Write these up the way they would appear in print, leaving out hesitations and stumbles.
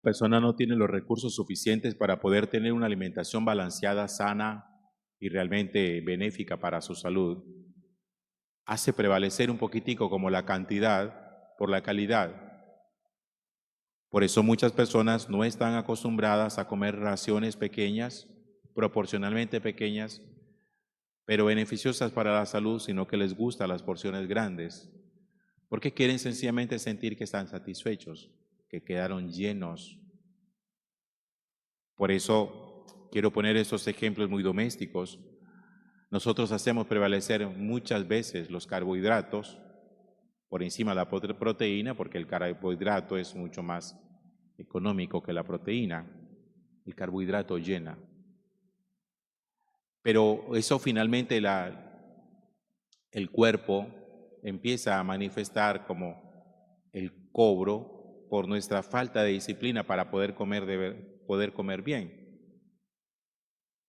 persona no tiene los recursos suficientes para poder tener una alimentación balanceada, sana y realmente benéfica para su salud, hace prevalecer un poquitico como la cantidad por la calidad. Por eso muchas personas no están acostumbradas a comer raciones pequeñas, proporcionalmente pequeñas, pero beneficiosas para la salud, sino que les gustan las porciones grandes, porque quieren sencillamente sentir que están satisfechos, que quedaron llenos. Por eso quiero poner estos ejemplos muy domésticos. Nosotros hacemos prevalecer muchas veces los carbohidratos por encima de la proteína, porque el carbohidrato es mucho más económico que la proteína. El carbohidrato llena. Pero eso finalmente el cuerpo empieza a manifestar como el cobro por nuestra falta de disciplina para poder comer bien.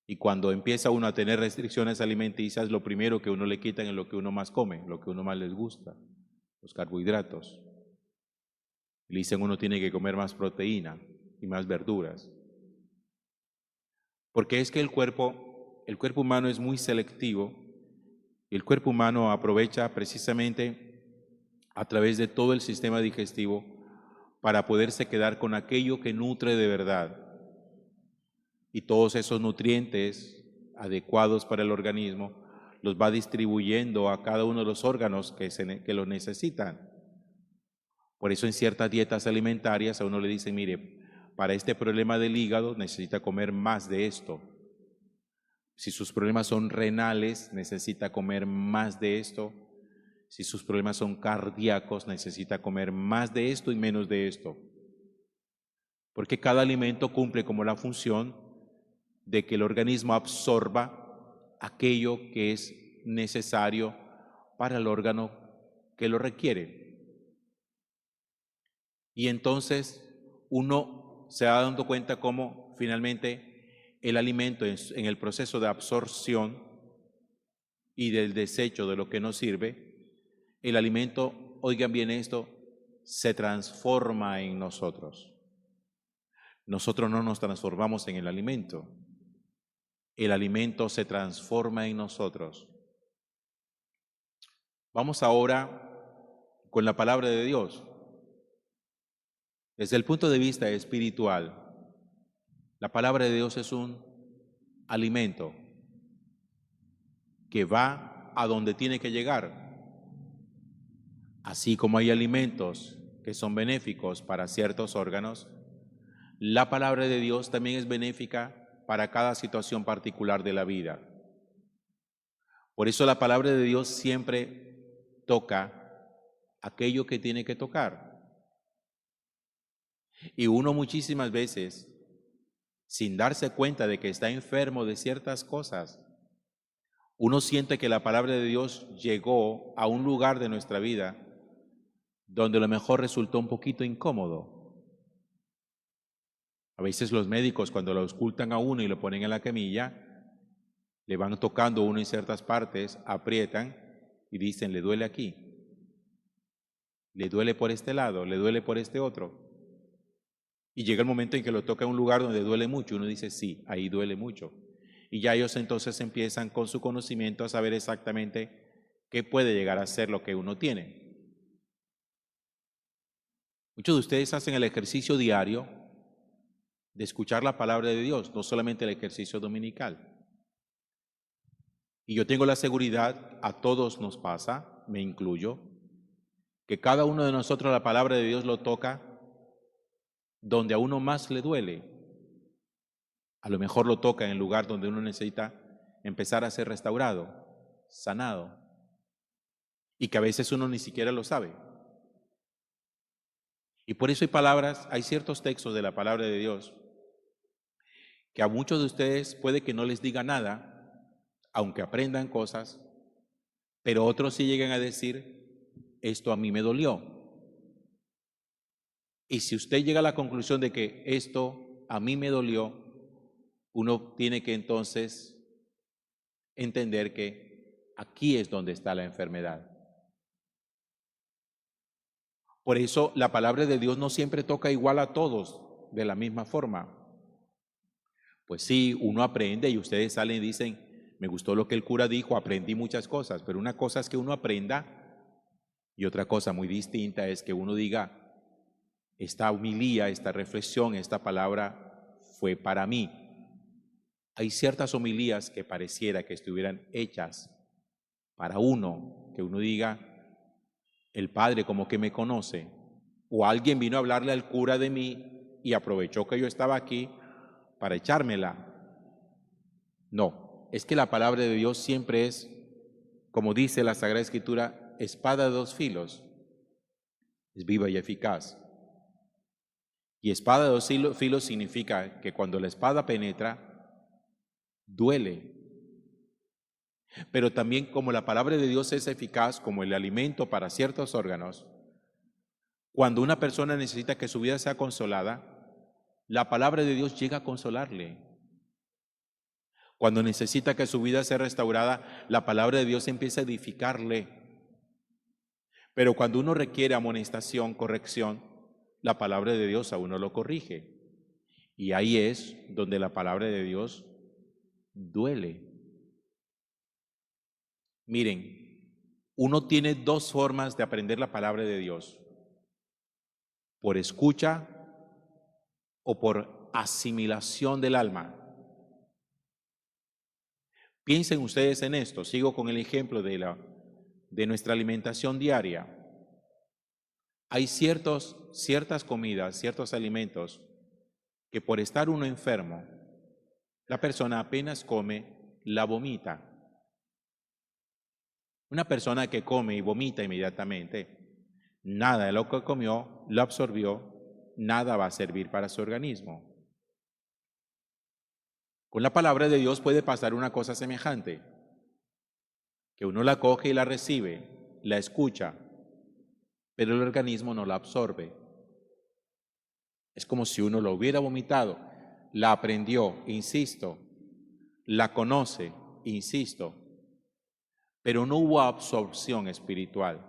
Y cuando empieza uno a tener restricciones alimenticias, lo primero que uno le quitan es lo que uno más come, lo que uno más les gusta, los carbohidratos. Le dicen uno tiene que comer más proteína y más verduras. Porque es que el cuerpo humano es muy selectivo y el cuerpo humano aprovecha precisamente a través de todo el sistema digestivo para poderse quedar con aquello que nutre de verdad. Y todos esos nutrientes adecuados para el organismo los va distribuyendo a cada uno de los órganos que lo necesitan. Por eso en ciertas dietas alimentarias a uno le dicen, mire, para este problema del hígado necesita comer más de esto. Si sus problemas son renales, necesita comer más de esto. Si sus problemas son cardíacos, necesita comer más de esto y menos de esto. Porque cada alimento cumple como la función de que el organismo absorba aquello que es necesario para el órgano que lo requiere. Y entonces uno se va dando cuenta cómo finalmente el alimento en el proceso de absorción y del desecho de lo que no sirve, el alimento, oigan bien esto, se transforma en nosotros. Nosotros no nos transformamos en el alimento se transforma en nosotros. Vamos ahora con la palabra de Dios. Desde el punto de vista espiritual, la palabra de Dios es un alimento que va a donde tiene que llegar. Así como hay alimentos que son benéficos para ciertos órganos, la palabra de Dios también es benéfica para cada situación particular de la vida. Por eso la palabra de Dios siempre toca aquello que tiene que tocar. Y uno muchísimas veces, sin darse cuenta de que está enfermo de ciertas cosas, uno siente que la palabra de Dios llegó a un lugar de nuestra vida donde a lo mejor resultó un poquito incómodo. A veces los médicos, cuando lo auscultan a uno y lo ponen en la camilla, le van tocando uno en ciertas partes, aprietan y dicen, le duele aquí, le duele por este lado, le duele por este otro. Y llega el momento en que lo toca en un lugar donde duele mucho, uno dice, sí, ahí duele mucho. Y ya ellos entonces empiezan con su conocimiento a saber exactamente qué puede llegar a ser lo que uno tiene. Muchos de ustedes hacen el ejercicio diario de escuchar la palabra de Dios, no solamente el ejercicio dominical. Y yo tengo la seguridad, a todos nos pasa, me incluyo, que cada uno de nosotros la palabra de Dios lo toca donde a uno más le duele. A lo mejor lo toca en el lugar donde uno necesita empezar a ser restaurado, sanado, y que a veces uno ni siquiera lo sabe. Y por eso hay ciertos textos de la palabra de Dios que a muchos de ustedes puede que no les diga nada, aunque aprendan cosas, pero otros sí llegan a decir, esto a mí me dolió. Y si usted llega a la conclusión de que esto a mí me dolió, uno tiene que entonces entender que aquí es donde está la enfermedad. Por eso la palabra de Dios no siempre toca igual a todos. de la misma forma? Pues sí, uno aprende y ustedes salen y dicen, me gustó lo que el cura dijo, aprendí muchas cosas, pero una cosa es que uno aprenda y otra cosa muy distinta es que uno diga, esta homilía, esta reflexión, esta palabra fue para mí. Hay ciertas homilías que pareciera que estuvieran hechas para uno, que uno diga, el Padre como que me conoce, o alguien vino a hablarle al cura de mí y aprovechó que yo estaba aquí para echármela. No, es que la palabra de Dios siempre es, como dice la Sagrada Escritura, espada de dos filos, es viva y eficaz. Y espada de dos filos significa que cuando la espada penetra, duele. Pero también como la palabra de Dios es eficaz como el alimento para ciertos órganos, cuando una persona necesita que su vida sea consolada, la palabra de Dios llega a consolarle. Cuando necesita que su vida sea restaurada, la palabra de Dios empieza a edificarle. Pero cuando uno requiere amonestación, corrección, la palabra de Dios a uno lo corrige. Y ahí es donde la palabra de Dios duele. Miren, uno tiene dos formas de aprender la palabra de Dios: por escucha o por asimilación del alma. Piensen ustedes en esto. Sigo con el ejemplo de nuestra alimentación diaria. Hay ciertas comidas, ciertos alimentos que por estar uno enfermo, la persona apenas come, la vomita. Una persona que come y vomita inmediatamente, nada de lo que comió lo absorbió, nada va a servir para su organismo. Con la palabra de Dios puede pasar una cosa semejante, que uno la coge y la recibe, la escucha, pero el organismo no la absorbe. Es como si uno lo hubiera vomitado, la aprendió, insisto, la conoce, insisto, pero no hubo absorción espiritual.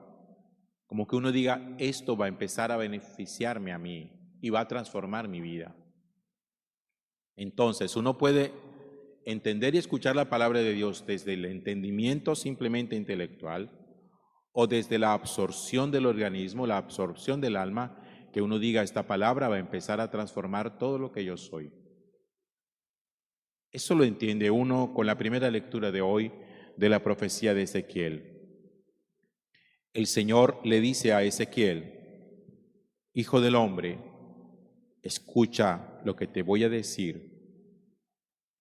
Como que uno diga, esto va a empezar a beneficiarme a mí y va a transformar mi vida. Entonces, uno puede entender y escuchar la palabra de Dios desde el entendimiento simplemente intelectual o desde la absorción del organismo, la absorción del alma, que uno diga, esta palabra va a empezar a transformar todo lo que yo soy. Eso lo entiende uno con la primera lectura de hoy de la profecía de Ezequiel. El Señor le dice a Ezequiel, hijo del hombre, escucha lo que te voy a decir.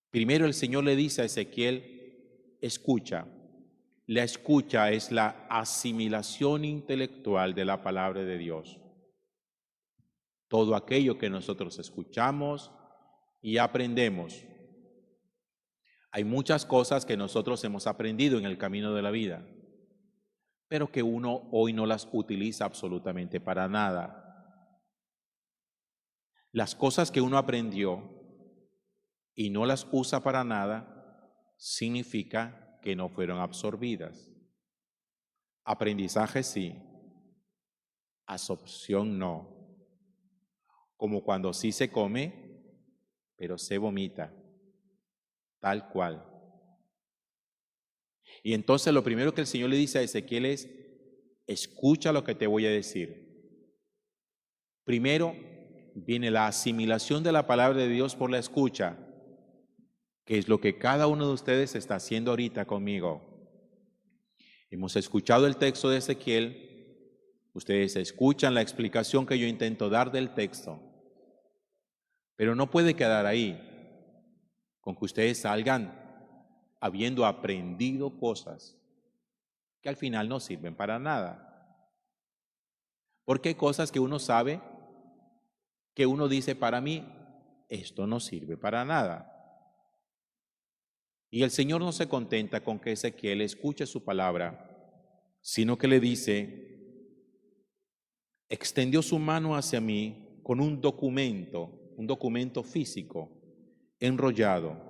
Primero el Señor le dice a Ezequiel, escucha. La escucha es la asimilación intelectual de la palabra de Dios. Todo aquello que nosotros escuchamos y aprendemos. Hay muchas cosas que nosotros hemos aprendido en el camino de la vida, pero que uno hoy no las utiliza absolutamente para nada. Las cosas que uno aprendió y no las usa para nada, significa que no fueron absorbidas. Aprendizaje sí, absorción no. Como cuando sí se come, pero se vomita, tal cual. Y entonces lo primero que el Señor le dice a Ezequiel es, escucha lo que te voy a decir. Primero viene la asimilación de la palabra de Dios por la escucha, que es lo que cada uno de ustedes está haciendo ahorita conmigo. Hemos escuchado el texto de Ezequiel, ustedes escuchan la explicación que yo intento dar del texto, pero no puede quedar ahí, con que ustedes salgan habiendo aprendido cosas que al final no sirven para nada. Porque hay cosas que uno sabe, que uno dice, para mí, esto no sirve para nada. Y el Señor no se contenta con que Ezequiel escuche su palabra, sino que le dice, extendió su mano hacia mí con un documento físico, enrollado.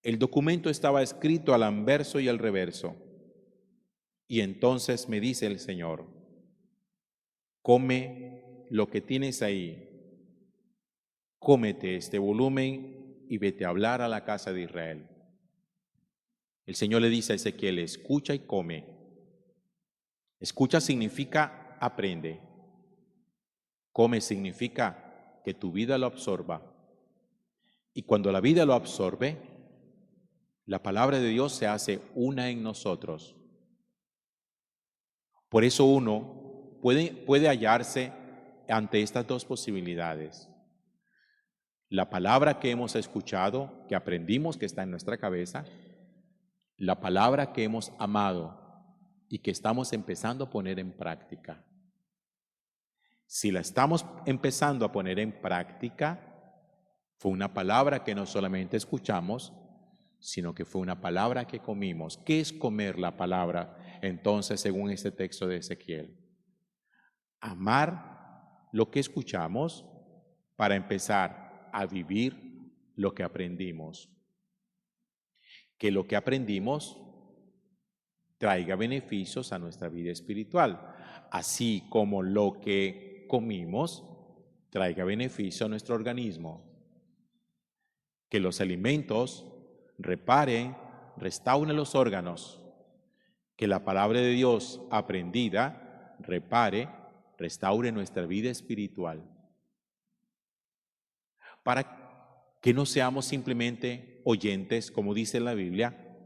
El documento estaba escrito al anverso y al reverso. Y entonces me dice el Señor, come lo que tienes ahí, cómete este volumen y vete a hablar a la casa de Israel. El Señor le dice a Ezequiel, escucha y come. Escucha significa aprende. Come significa que tu vida lo absorba. Y cuando la vida lo absorbe, la palabra de Dios se hace una en nosotros. Por eso uno puede hallarse ante estas dos posibilidades. La palabra que hemos escuchado, que aprendimos que está en nuestra cabeza, la palabra que hemos amado y que estamos empezando a poner en práctica. Si la estamos empezando a poner en práctica, fue una palabra que no solamente escuchamos, sino que fue una palabra que comimos. ¿Qué es comer la palabra? Entonces, según este texto de Ezequiel, amar lo que escuchamos para empezar a vivir lo que aprendimos. Que lo que aprendimos traiga beneficios a nuestra vida espiritual, así como lo que comimos traiga beneficio a nuestro organismo. Que los alimentos reparen, restauren los órganos. Que la palabra de Dios aprendida repare, restaure nuestra vida espiritual. Para que no seamos simplemente oyentes, como dice la Biblia,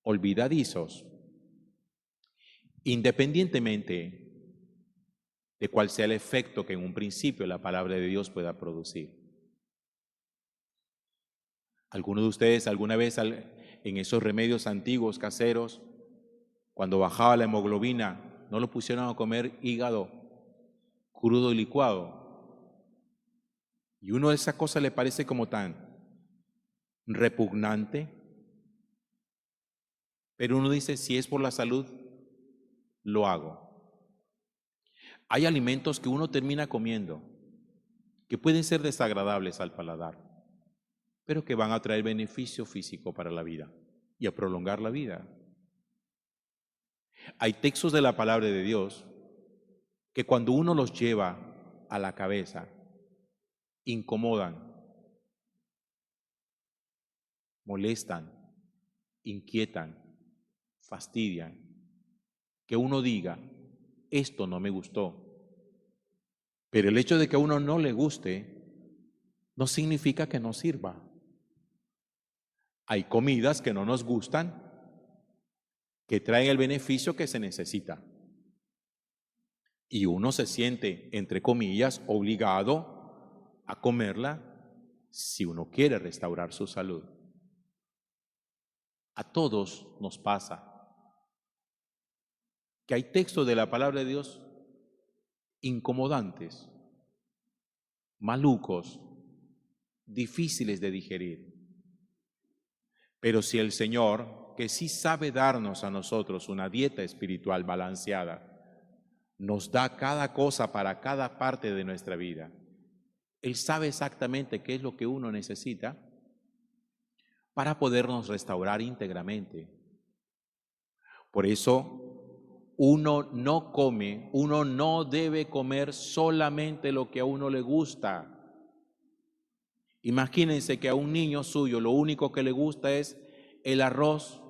olvidadizos. Independientemente de cuál sea el efecto que en un principio la palabra de Dios pueda producir. ¿Alguno de ustedes alguna vez en esos remedios antiguos caseros, cuando bajaba la hemoglobina, no lo pusieron a comer hígado crudo y licuado? Y uno de esas cosas le parece como tan repugnante, pero uno dice, si es por la salud, lo hago. Hay alimentos que uno termina comiendo, que pueden ser desagradables al paladar, pero que van a traer beneficio físico para la vida y a prolongar la vida. Hay textos de la palabra de Dios que cuando uno los lleva a la cabeza, incomodan, molestan, inquietan, fastidian. Que uno diga, esto no me gustó. Pero el hecho de que a uno no le guste no significa que no sirva. Hay comidas que no nos gustan, que traen el beneficio que se necesita. Y uno se siente, entre comillas, obligado a comerla si uno quiere restaurar su salud. A todos nos pasa que hay textos de la palabra de Dios incomodantes, malucos, difíciles de digerir. Pero si el Señor, que sí sabe darnos a nosotros una dieta espiritual balanceada, nos da cada cosa para cada parte de nuestra vida, Él sabe exactamente qué es lo que uno necesita para podernos restaurar íntegramente. Por eso, uno no debe comer solamente lo que a uno le gusta. Imagínense que a un niño suyo lo único que le gusta es el arroz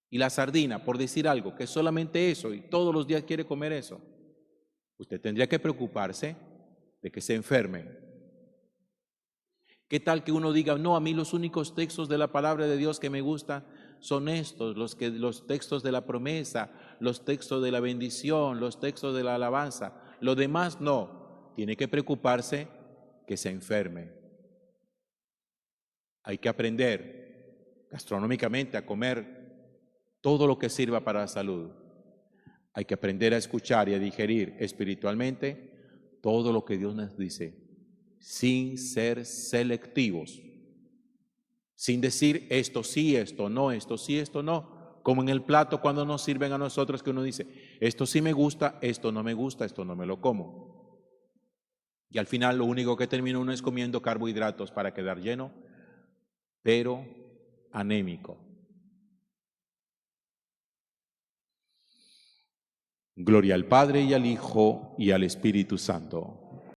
y la sardina, por decir algo, que es solamente eso y todos los días quiere comer eso. Usted tendría que preocuparse de que se enferme. ¿Qué tal que uno diga, no, a mí los únicos textos de la palabra de Dios que me gustan son estos, los textos de la promesa, los textos de la bendición, los textos de la alabanza, lo demás no? Tiene que preocuparse que se enferme. Hay que aprender gastronómicamente a comer todo lo que sirva para la salud. Hay que aprender a escuchar y a digerir espiritualmente todo lo que Dios nos dice, sin ser selectivos, sin decir esto sí, esto no, esto sí, esto no, como en el plato cuando nos sirven a nosotros que uno dice, esto sí me gusta, esto no me gusta, esto no me lo como. Y al final lo único que termina uno es comiendo carbohidratos para quedar lleno, pero anémico. Gloria al Padre y al Hijo y al Espíritu Santo.